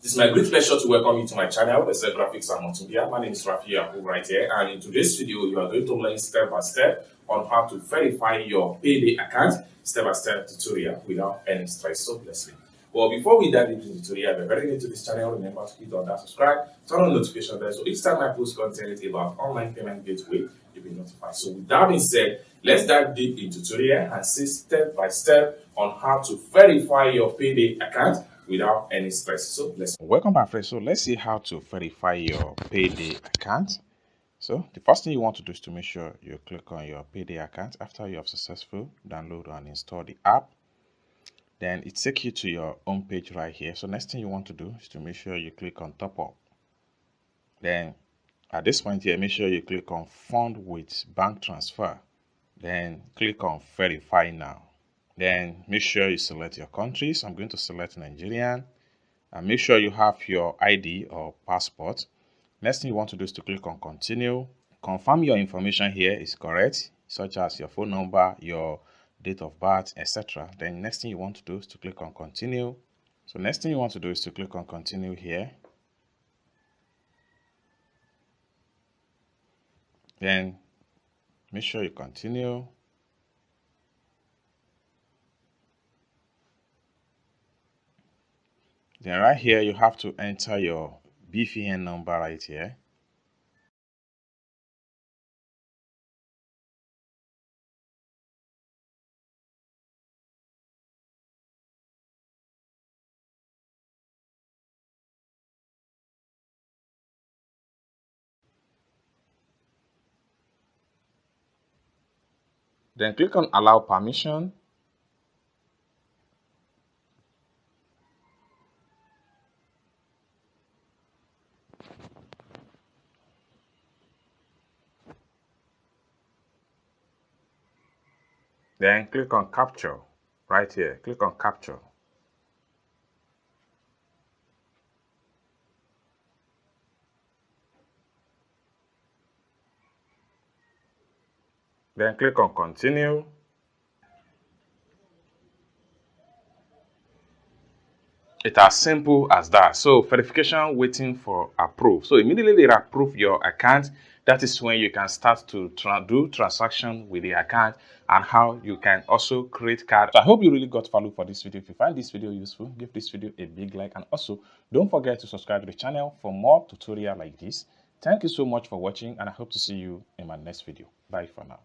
It is my great pleasure to welcome you to my channel, the Graphics and Multimedia. My name is Rafi Yaku right here, and in today's video, you are going to learn step by step on how to verify your Payday account, step-by-step tutorial without any stress. So let's see. Well, before we dive into the tutorial, if you're very new to this channel, remember to hit on that subscribe, turn on the notification bell, so each time I post content about online payment gateway, you'll be notified. So with that being said, let's dive deep into tutorial and see step by step on how to verify your Payday account without any stress. So let's welcome back, friends. So let's see how to verify your Payday account. So the first thing you want to do is to make sure you click on your Payday account after you have successfully download and install the app. Then it takes you to your home page right here. So next thing you want to do is to make sure you click on top up. Then at this point here, make sure you click on fund with bank transfer. Then click on verify now. Then make sure you select your countries. I'm going to select Nigerian. And make sure you have your ID or passport. Next thing you want to do is to click on continue. Confirm your information here is correct, such as your phone number, your date of birth, etc. Then next thing you want to do is to click on continue. So next thing you want to do is to click on continue here. Then make sure you continue. Then right here, you have to enter your BVN number right here. Then click on allow permission. Then click on capture right here. Click on capture. Then click on continue. It's as simple as that. So verification waiting for approve. So immediately they approve your account. That is when you can start to do transaction with the account and how you can also create card. So I hope you really got value for this video. If you find this video useful, give this video a big like, and also don't forget to subscribe to the channel for more tutorial like this. Thank you so much for watching, and I hope to see you in my next video. Bye for now.